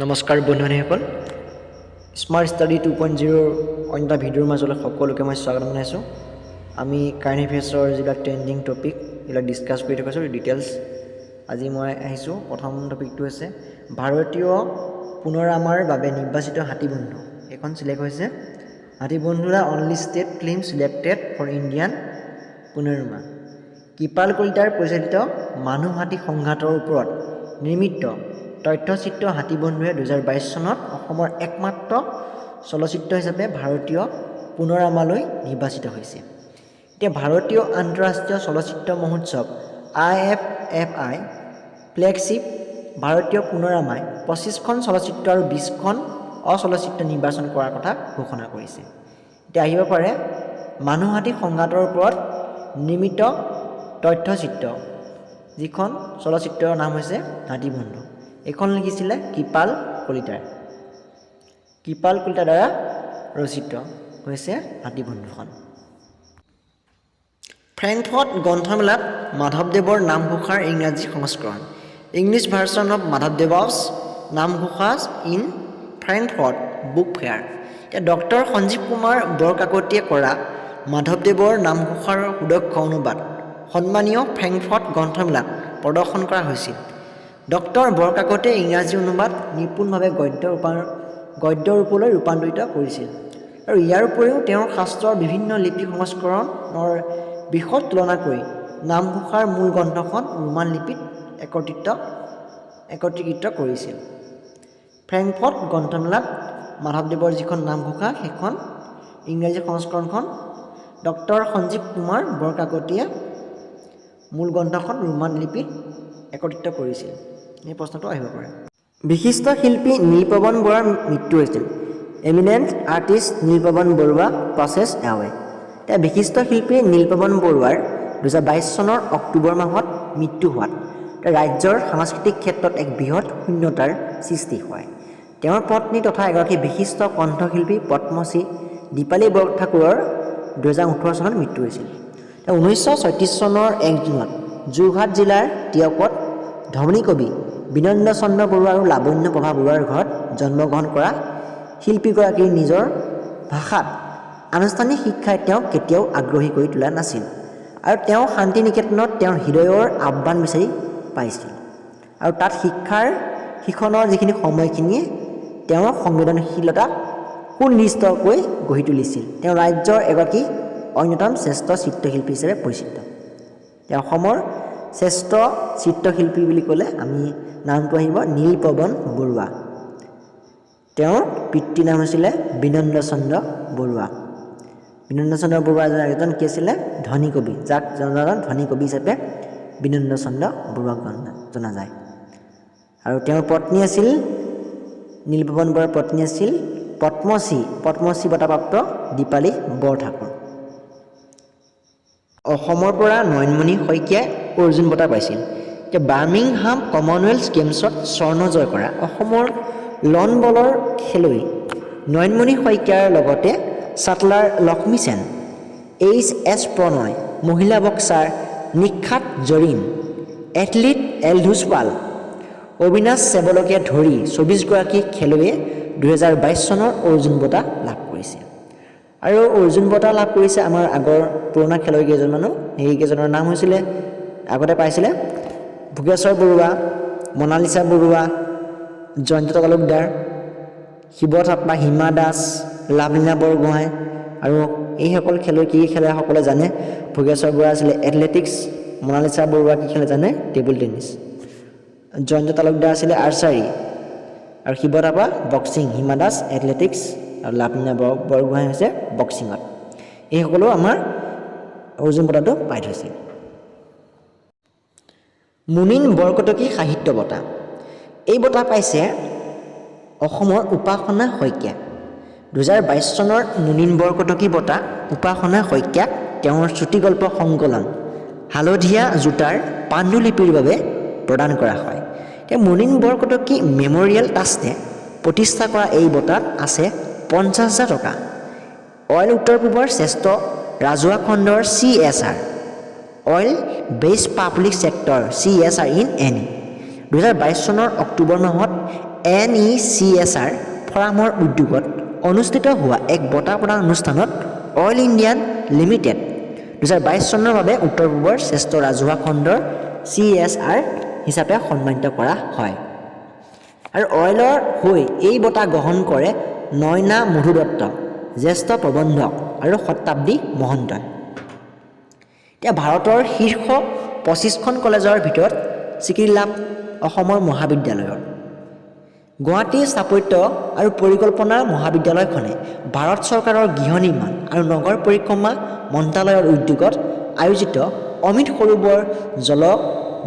নমস্কাৰ বন্ধুসকল smart study 2.0 অন্য এটা ভিডিঅ'ৰ মাজলৈ সকলোকে মই স্বাগতম জনাইছোঁ। আমি কাৰেণ্ট এফেয়াৰ্ছৰ যিবিলাক ট্ৰেণ্ডিং টপিক এইবিলাক ডিছকাছ কৰি থৈছোঁ ডিটেইলছ। আজি মই আহিছোঁ প্ৰথম টপিকটো হৈছে ভাৰতীয় পুনৰামাৰ বাবে নিৰ্বাচিত হাতীবন্ধু। এখন চিলেক্ট হৈছে হাতীবন্ধুৰা only state film selected for Indian Panorama. Kripal কলিতাৰ পৰিচালিত মানুহ হাতী সংঘাতৰ ওপৰত নিৰ্মিত তথ্যচিত্ৰ হাতীবন্ধুৱে 2022 চনত অসমৰ একমাত্ৰ চলচ্চিত্ৰ হিচাপে ভাৰতীয় পুনৰামালৈ নিৰ্বাচিত হৈছে। এতিয়া ভাৰতীয় আন্তঃৰাষ্ট্ৰীয় চলচ্চিত্ৰ মহোৎসৱ IFFI ফ্লেগশ্বিপ ভাৰতীয় পুনৰামাই 25খন চলচ্চিত্ৰ আৰু 20খন অচলচ্চিত্ৰ নিৰ্বাচন কৰাৰ কথা ঘোষণা কৰিছে। এতিয়া আহিব পাৰে মানুহ হাতী সংঘাতৰ ওপৰত নিৰ্মিত তথ্যচিত্ৰ, যিখন চলচ্চিত্ৰৰ নাম হৈছে হাতীবন্ধু। এইখন লিখিছিলে কৃপাল কলিতাৰ দ্বাৰা ৰচিত হৈছে হাতীবন্ধুখন। ফ্ৰেংকফৰ্ট গ্ৰন্থমেলাত মাধৱদেৱৰ নামঘোষাৰ ইংৰাজী সংস্কৰণ, English version of Madhavdev's Namghosha in Frankfurt book fair. এতিয়া ডক্টৰ সঞ্জীৱ কুমাৰ বৰকাকতিয়ে কৰা মাধৱদেৱৰ নামঘোষাৰ সুদক্ষ অনুবাদ সন্মানীয় ফ্ৰেংকফৰ্ট গ্ৰন্থমেলাত প্ৰদৰ্শন কৰা হৈছিল। ডক্টৰ বৰকাকতে ইংৰাজী অনুবাদ নিপুণভাৱে গদ্য ৰূপলৈ ৰূপান্তৰিত কৰিছিল আৰু ইয়াৰ উপৰিও তেওঁৰ শাস্ত্ৰৰ বিভিন্ন লিপি সংস্কৰণৰ বিষত তুলনা কৰি নামঘোষাৰ মূল গ্ৰন্থখন ৰোমান লিপিত একত্ৰীকৃত কৰিছিল। ফ্ৰেংকফৰ্ট গ্ৰন্থমেলাত মাধৱদেৱৰ যিখন নামঘোষা সেইখন ইংৰাজী সংস্কৰণখন ডক্টৰ সঞ্জীৱ কুমাৰ বৰকাকতিয়ে মূল গ্ৰন্থখন ৰোমান লিপিত একত্ৰিত কৰিছিল। এই প্ৰশ্নটো আহিব পাৰে। বিশিষ্ট শিল্পী নীলপৱন বৰুৱাৰ মৃত্যু হৈছিল। Eminent artist Neelpawan Baruah passes away. এতিয়া বিশিষ্ট শিল্পী নীলপৱন বৰুৱাৰ 2022 চনৰ অক্টোবৰ মাহত মৃত্যু হোৱাত ৰাজ্যৰ সাংস্কৃতিক ক্ষেত্ৰত এক বৃহৎ শূন্যতাৰ সৃষ্টি হয়। তেওঁৰ পত্নী তথা এগৰাকী বিশিষ্ট কণ্ঠশিল্পী পদ্মশ্ৰী দীপালী বৰঠাকুৰৰ 2018 চনত মৃত্যু হৈছিল। 1936 চনৰ 1 জুনত যোৰহাট জিলাৰ টিয়কত ধনী কবি বিনন্দ চন্দ্ৰ বৰুৱা আৰু লাৱণ্য প্ৰভা বৰুৱাৰ ঘৰত জন্মগ্ৰহণ কৰা শিল্পীগৰাকীৰ নিজৰ ভাষাত আনুষ্ঠানিক শিক্ষাই তেওঁক কেতিয়াও আগ্ৰহী কৰি তোলা নাছিল আৰু তেওঁ শান্তি নিকেতনত তেওঁৰ হৃদয়ৰ আহ্বান বিচাৰি পাইছিল আৰু তাত শিক্ষণৰ যিখিনি সময়খিনিয়ে তেওঁৰ সংবেদনশীলতাক সুনিৰ্দিষ্টকৈ গঢ়ি তুলিছিল। তেওঁ ৰাজ্যৰ এগৰাকী অন্যতম শ্ৰেষ্ঠ চিত্ৰশিল্পী হিচাপে পৰিচিত। তেওঁ অসমৰ শ্ৰেষ্ঠ চিত্ৰশিল্পী বুলি ক'লে আমি নামটো আহিব নীলপৱন বৰুৱা। তেওঁৰ পিতৃৰ নাম হৈছিলে বিনন্দ চন্দ্ৰ বৰুৱা। বিনন্দ চন্দ্ৰ বৰুৱা এজন কি আছিলে ধনী কবি, যাক জনজাত ধনী কবি হিচাপে বিনন্দ চন্দ্ৰ বৰুৱাক জনা যায়। আৰু তেওঁৰ পত্নী আছিল নীলপৱন বৰুৱাৰ পত্নী আছিল পদ্মশ্ৰী বঁটাপ্ৰাপ্ত দীপালী বৰঠাকুৰ। অসমৰ পৰা নয়নমণি শইকীয়াই অৰ্জুন বঁটা পাইছিল। এতিয়া বাৰ্মিংহাম কমনৱেলথ গেমছত স্বৰ্ণ জয় কৰা অসমৰ লন বলৰ খেলুৱৈ নয়নমণি শইকীয়াৰ লগতে ছাটলাৰ লক্ষ্মী সেন, HS প্ৰণয়, মহিলা বক্সাৰ নিশাত জৰিন, এথলীট এলডোছ পাল, অবিনাশ চেবলকে ধৰি 24গৰাকী খেলুৱৈয়ে 2022 চনৰ অৰ্জুন বঁটা লাভ কৰিছে। আৰু অৰ্জুন বঁটা লাভ কৰিছে আমাৰ আগৰ পুৰণা খেলুৱৈ কেইজনমানো। সেইকেইজনৰ নাম হৈছিলে আগতে পাইছিলে ভোগেশ্বৰ বৰুৱা, মনালিছা বৰুৱা, জয়ন্ত তালুকদাৰ, শিৱ থাপা, হিমা দাস, লাভলীনা বৰগোহাঁই। আৰু এইসকল খেলুৱৈ কি খেলে সকলোৱে জানে। ভোগেশ্বৰ বৰুৱা আছিলে এথলেটিক্স, মনালিছা বৰুৱা কি খেলে জানে টেবুল টেনিছ, জয়ন্ত তালুকদাৰ আছিলে আৰ্চাৰী আৰু শিৱ থাপা বক্সিং, হিমা দাস এথলেটিক্স আৰু লাভলীনা বৰগোহাঁই হৈছে বক্সিঙত। এইসকলো আমাৰ অৰ্জুন বঁটাটো পাই থৈছে। মুনীন বৰকটকী সাহিত্য বঁটা। এই বঁটা পাইছে অসমৰ উপাসনা শইকীয়া। 2022 চনৰ মুনীন বৰকটকী বঁটা উপাসনা শইকীয়াক তেওঁৰ চুটিগল্প সংকলন হালধীয়া জোতাৰ পাণ্ডুলিপিৰ বাবে প্ৰদান কৰা হয়। এতিয়া মুনীন বৰকটকী মেম'ৰিয়েল ট্ৰাষ্টে প্ৰতিষ্ঠা কৰা এই বঁটাত আছে 50,000 টকা। অইল উত্তৰ পূবৰ শ্ৰেষ্ঠ ৰাজহুৱা খণ্ডৰ CSR, oil best public sector CSR in any. 2022 চনৰ অক্টোবৰ মাহত NECSR ফৰামৰ উদ্যোগত অনুষ্ঠিত হোৱা এক বঁটা প্ৰদান অনুষ্ঠানত অইল ইণ্ডিয়া লিমিটেড 2022 চনৰ বাবে উত্তৰ পূবৰ শ্ৰেষ্ঠ ৰাজহুৱা খণ্ডৰ CSR হিচাপে সন্মানিত কৰা হয়। আৰু অইলৰ হৈ এই বঁটা গ্ৰহণ কৰে নয়না মধু দত্ত, জ্যেষ্ঠ প্ৰবন্ধক আৰু শতাব্দী মহন্তই। এতিয়া ভাৰতৰ শীৰ্ষ 25খন কলেজৰ ভিতৰত স্বীকৃতি লাভ অসমৰ মহাবিদ্যালয়ৰ। গুৱাহাটী স্থাপত্য আৰু পৰিকল্পনা মহাবিদ্যালয়খনে ভাৰত চৰকাৰৰ গৃহ নিৰ্মাণ আৰু নগৰ পৰিক্ৰমা মন্ত্ৰালয়ৰ উদ্যোগত আয়োজিত অমৃত সৰোবৰ জল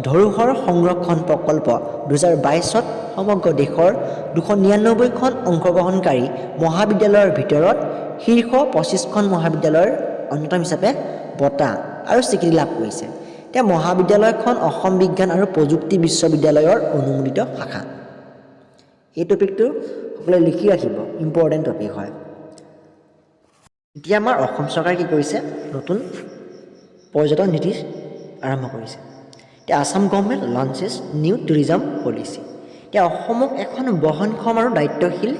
ধৰোহৰ সংৰক্ষণ প্ৰকল্প 2022ত সমগ্ৰ দেশৰ 299খন অংশগ্ৰহণকাৰী মহাবিদ্যালয়ৰ ভিতৰত শীৰ্ষ 25খন মহাবিদ্যালয়ৰ অন্যতম হিচাপে বঁটা আৰু স্বীকৃতি লাভ কৰিছে। এতিয়া মহাবিদ্যালয়খন অসম বিজ্ঞান আৰু প্ৰযুক্তি বিশ্ববিদ্যালয়ৰ অনুমোদিত শাখা। এই টপিকটো সকলোৱে লিখি ৰাখিব, ইম্পৰ্টেণ্ট টপিক হয়। এতিয়া আমাৰ অসম চৰকাৰে কি কৰিছে, নতুন পৰ্যটন নীতি আৰম্ভ কৰিছে। এতিয়া Assam government লঞ্চেছ new tourism policy. এতিয়া অসমক এখন বহনক্ষম আৰু দায়িত্বশীল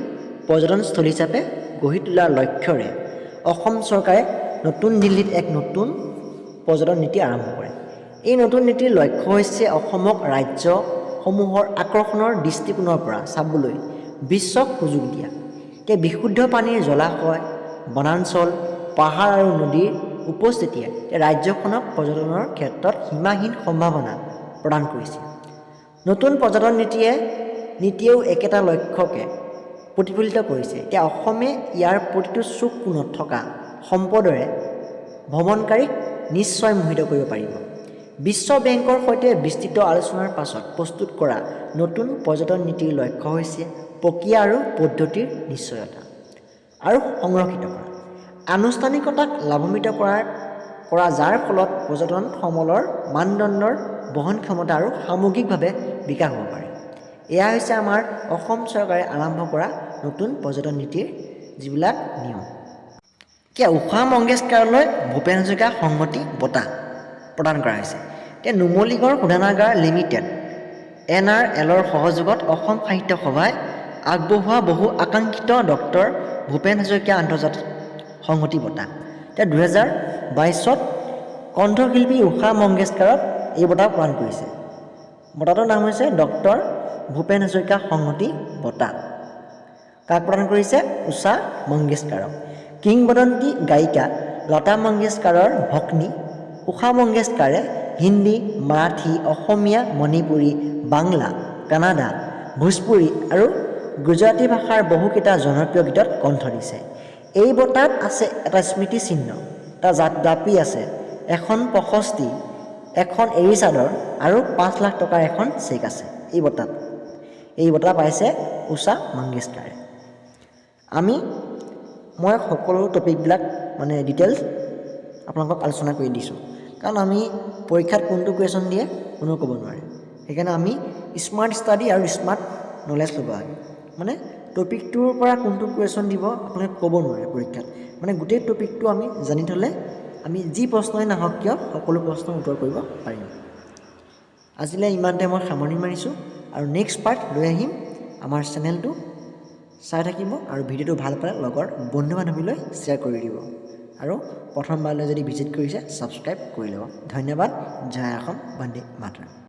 পৰ্যটনস্থলী হিচাপে গঢ়ি তোলাৰ লক্ষ্যৰে অসম চৰকাৰে নতুন দিল্লীত এক নতুন পৰ্যটন নীতি আৰম্ভ কৰে। এই নতুন নীতিৰ লক্ষ্য হৈছে অসমক ৰাজ্যসমূহৰ আকৰ্ষণৰ দৃষ্টিকোণৰ পৰা চাবলৈ বিশ্বক সুযোগ দিয়া। এতিয়া বিশুদ্ধ পানীৰ জলাশয়, বনাঞ্চল, পাহাৰ আৰু নদীৰ উপস্থিতিয়ে ৰাজ্যখনক পৰ্যটনৰ ক্ষেত্ৰত সীমাহীন সম্ভাৱনা প্ৰদান কৰিছে। নতুন পৰ্যটন নীতিয়েও একেটা লক্ষ্যকে প্ৰতিফলিত কৰিছে। এতিয়া অসমে ইয়াৰ প্ৰতিটো চুক কোণত থকা সম্পদৰে ভ্ৰমণকাৰীক নিশ্চয় মোহিত কৰিব পাৰিব। বিশ্ব বেংকৰ সৈতে বিস্তৃত আলোচনাৰ পাছত প্ৰস্তুত কৰা নতুন পৰ্যটন নীতিৰ লক্ষ্য হৈছে প্ৰক্ৰিয়া আৰু পদ্ধতিৰ নিশ্চয়তা আৰু সংৰক্ষিত কৰা, আনুষ্ঠানিকতাক লাভান্বিত কৰা যাৰ ফলত পৰ্যটন সমূহৰ মানদণ্ডৰ বহন ক্ষমতা আৰু সামগ্ৰিকভাৱে বিকাশ হ'ব পাৰে। এয়া হৈছে আমাৰ অসম চৰকাৰে আৰম্ভ কৰা নতুন পৰ্যটন নীতিৰ যিবিলাক নিয়ম। এতিয়া ঊষা মংগেশকাৰলৈ ভূপেন হাজৰিকা সংহতি বঁটা প্ৰদান কৰা হৈছে। এতিয়া নুমলীগড় শোধনাগাৰ লিমিটেড NRLৰ সহযোগত অসম সাহিত্য সভাই আগবঢ়োৱা বহু আকাংক্ষিত ডক্টৰ ভূপেন হাজৰিকা আন্তৰ্জাতিক সংহতি বঁটা। এতিয়া 2022ত কণ্ঠশিল্পী ঊষা মংগেশকাৰক এই বঁটা প্ৰদান কৰিছে। বঁটাটোৰ নাম হৈছে ডক্টৰ ভূপেন হাজৰিকা সংহতি বঁটা। কাক প্ৰদান কৰিছে? ঊষা মংগেশকাৰক। কিংবদন্তি গায়িকা লতা মংগেশকাৰৰ ভগ্নী ঊষা মংগেশকাৰে হিন্দী, মাৰাঠী, অসমীয়া, মণিপুৰী, বাংলা, কানাডা, ভোজপুৰী আৰু গুজৰাটী ভাষাৰ বহুকেইটা জনপ্ৰিয় গীতত কণ্ঠ দিছে। এই বঁটাত আছে এটা স্মৃতি চিহ্ন, এটা জাপি আছে, এখন প্ৰশস্তি, এখন এৰী চাদৰ আৰু 5 লাখ টকাৰ এখন চেক আছে। এই বঁটা পাইছে ঊষা মংগেশকাৰে। মই সকলো টপিকবিলাক ডিটেইলছ আপোনালোকক আলোচনা কৰি দিছোঁ, কাৰণ আমি পৰীক্ষাত কোনটো কুৱেশ্যন দিয়ে কোনেও ক'ব নোৱাৰে। সেইকাৰণে আমি স্মাৰ্ট ষ্টাডি আৰু স্মাৰ্ট নলেজ ল'ব লাগে। টপিকটোৰ পৰা কোনটো কুৱেশ্যন দিব আপোনালোকে ক'ব নোৱাৰে পৰীক্ষাত। গোটেই টপিকটো আমি জানি থ'লে আমি যি প্ৰশ্নই নাহক কিয় সকলো প্ৰশ্নৰ উত্তৰ কৰিব পাৰিম। আজিলৈ ইমানতে মই সামৰণি মাৰিছোঁ, আৰু নেক্সট পাৰ্ট লৈ আহিম। আমাৰ চেনেলটো চাই থাকিব আৰু ভিডিঅ'টো ভাল পালে লগৰ বন্ধু বান্ধৱীলৈ শ্বেয়াৰ কৰি দিব, আৰু প্ৰথমবাৰলৈ যদি ভিজিট কৰিছে ছাবস্ক্ৰাইব কৰি ল'ব। ধন্যবাদ। জয় অসম, বন্দে মাতৰম।